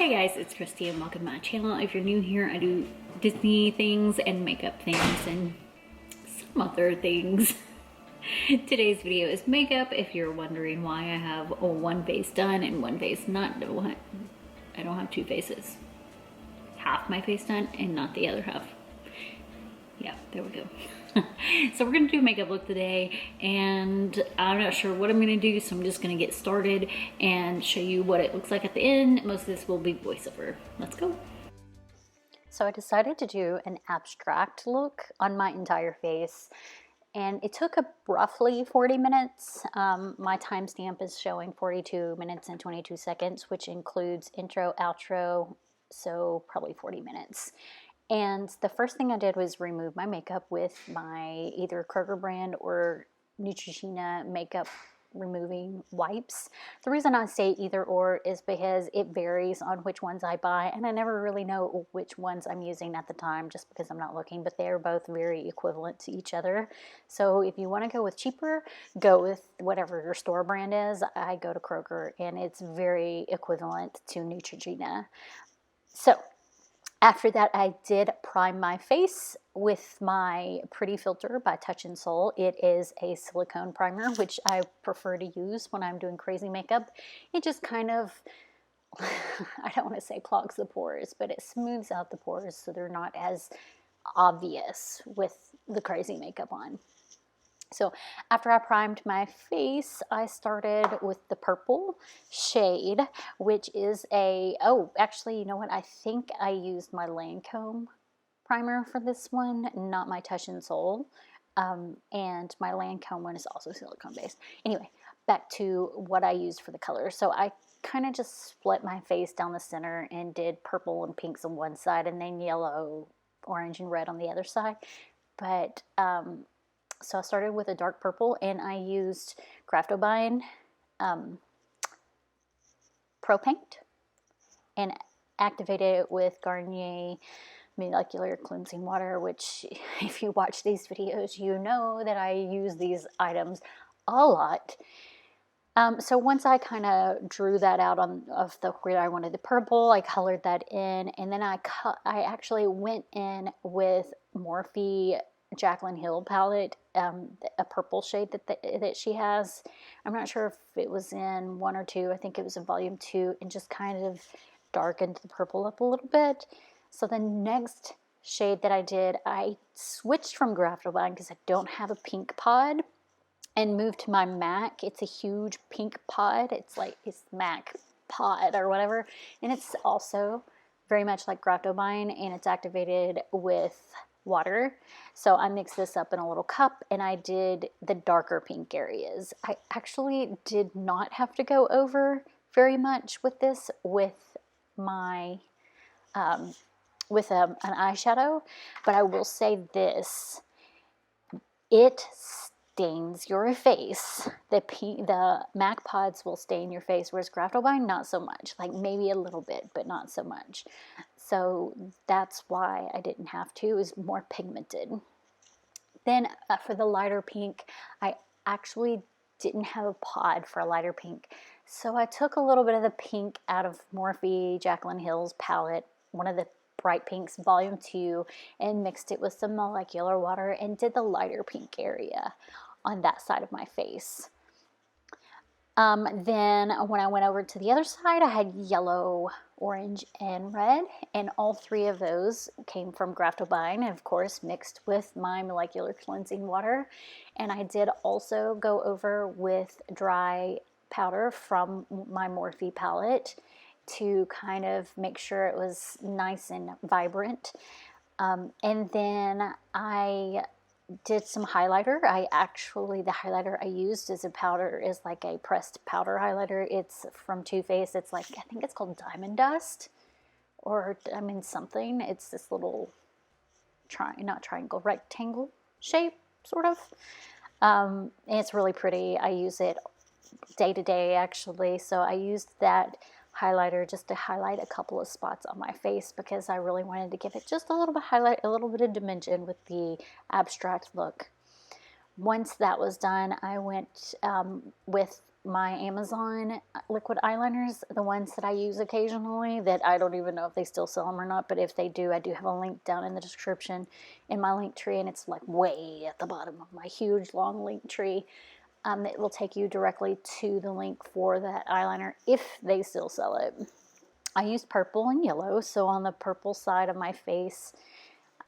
Hey guys, it's Christy and welcome to my channel. If you're new here, I do Disney things and makeup things and some other things. Today's video is makeup. If you're wondering why I have one face done and one face not done, I don't have two faces. Half my face done and not the other half. Yeah, there we go. So we're gonna do a makeup look today and I'm not sure what I'm gonna do, so I'm just gonna get started and show you what it looks like at the end. Most of this will be voiceover. Let's go. So I decided to do an abstract look on my entire face and it took roughly 40 minutes. My timestamp is showing 42 minutes and 22 seconds, which includes intro, outro, so probably 40 minutes. And the first thing I did was remove my makeup with my either Kroger brand or Neutrogena makeup removing wipes. The reason I say either or is because it varies on which ones I buy, and I never really know which ones I'm using at the time just because I'm not looking, but they are both very equivalent to each other. So if you want to go with cheaper, go with whatever your store brand is. I go to Kroger and it's very equivalent to Neutrogena. So after that, I did prime my face with my Pretty Filter by Touch in Soul. It is a silicone primer, which I prefer to use when I'm doing crazy makeup. It just kind of, I don't want to say clogs the pores, but it smooths out the pores so they're not as obvious with the crazy makeup on. So after I primed my face, I started with the purple shade, which is actually, you know what? I think I used my Lancome primer for this one, not my Touch in Soul. And my Lancome one is also silicone based. Anyway, back to what I used for the color. So I kind of just split my face down the center and did purple and pinks on one side and then yellow, orange, and red on the other side. But, so I started with a dark purple and I used Craftobine Pro Paint and activated it with Garnier Molecular Cleansing Water, which if you watch these videos, you know that I use these items a lot. So once I kind of drew that out of where I wanted the purple, I colored that in, and then I actually went in with Morphe Jaclyn Hill palette, a purple shade that she has. I'm not sure if it was in 1 or 2. I think it was in volume 2, and just kind of darkened the purple up a little bit. So the next shade that I did, I switched from Craftobine because I don't have a pink pod, and moved to my MAC. It's a huge pink pod. It's MAC pod or whatever, and it's also very much like Craftobine, and it's activated with water. So I mixed this up in a little cup and I did the darker pink areas. I actually did not have to go over very much with this with my an eyeshadow, but I will say this, it stains your face. The MAC pods will stain your face, whereas Craftobine not so much, like maybe a little bit, but not so much. So that's why I didn't have to. It was more pigmented. Then for the lighter pink, I actually didn't have a pod for a lighter pink. So I took a little bit of the pink out of Morphe Jaclyn Hill's palette, one of the bright pinks, volume 2, and mixed it with some molecular water and did the lighter pink area on that side of my face. Then when I went over to the other side, I had yellow, orange, and red, and all 3 of those came from Craftobine, and of course mixed with my molecular cleansing water. And I did also go over with dry powder from my Morphe palette to kind of make sure it was nice and vibrant. And then I did some highlighter. The highlighter I used as a powder is like a pressed powder highlighter. It's from Too Faced. It's like, I think it's called Diamond Dust or Diamond something. It's this little rectangle shape, sort of. And it's really pretty. I use it day to day actually. So I used that highlighter just to highlight a couple of spots on my face because I really wanted to give it just a little bit of dimension with the abstract look. Once that was done, I went with my Amazon liquid eyeliners, the ones that I use occasionally, that I don't even know if they still sell them or not, but if they do, I do have a link down in the description in my link tree, and it's like way at the bottom of my huge long link tree. It will take you directly to the link for that eyeliner if they still sell it. I use purple and yellow, so on the purple side of my face,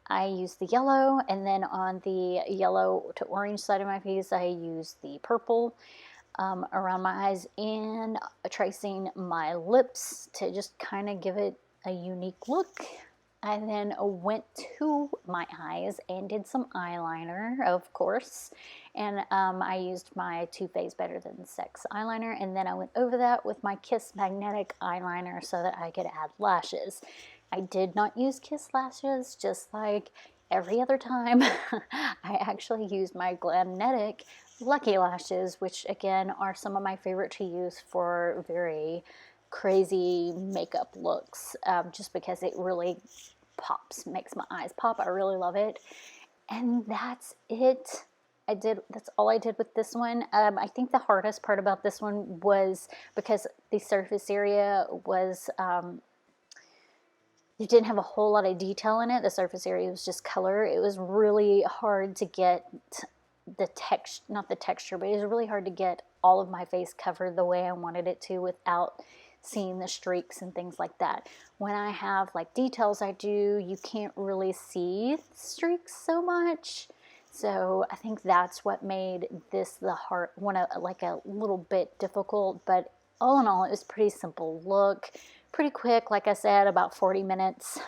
I use the yellow, and then on the yellow to orange side of my face, I use the purple around my eyes, and tracing my lips to just kind of give it a unique look. I then went to my eyes and did some eyeliner, of course, and I used my Too Faced Better Than Sex eyeliner, and then I went over that with my Kiss magnetic eyeliner so that I could add lashes. I did not use Kiss lashes, just like every other time. I actually used my Glamnetic Lucky Lashes, which again are some of my favorite to use for very crazy makeup looks, just because it really pops, makes my eyes pop. I really love it. And that's it. That's all I did with this one. I think the hardest part about this one was because the surface area was, it didn't have a whole lot of detail in it. The surface area was just color. It was really hard to get the text, not the texture, but it was really hard to get all of my face covered the way I wanted it to without seeing the streaks and things like that. When I have like details I do, you can't really see the streaks so much. So I think that's what made this the hard one, like a little bit difficult, but all in all, it was pretty simple look, pretty quick, like I said, about 40 minutes.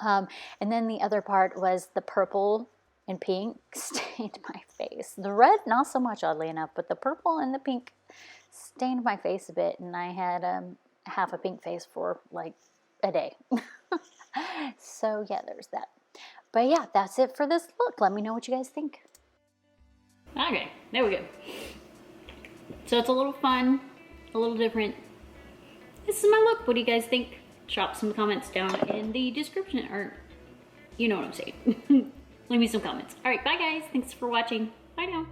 And then the other part was the purple and pink stained my face. The red, not so much, oddly enough, but the purple and the pink stained my face a bit, and I had half a pink face for like a day. So yeah, there's that. But yeah, that's it for this look. Let me know what you guys think. Okay, there we go. So it's a little fun, a little different. This is my look. What do you guys think? Drop some comments down in the description, or you know what I'm saying. Leave me some comments. All right, bye guys. Thanks for watching. Bye now.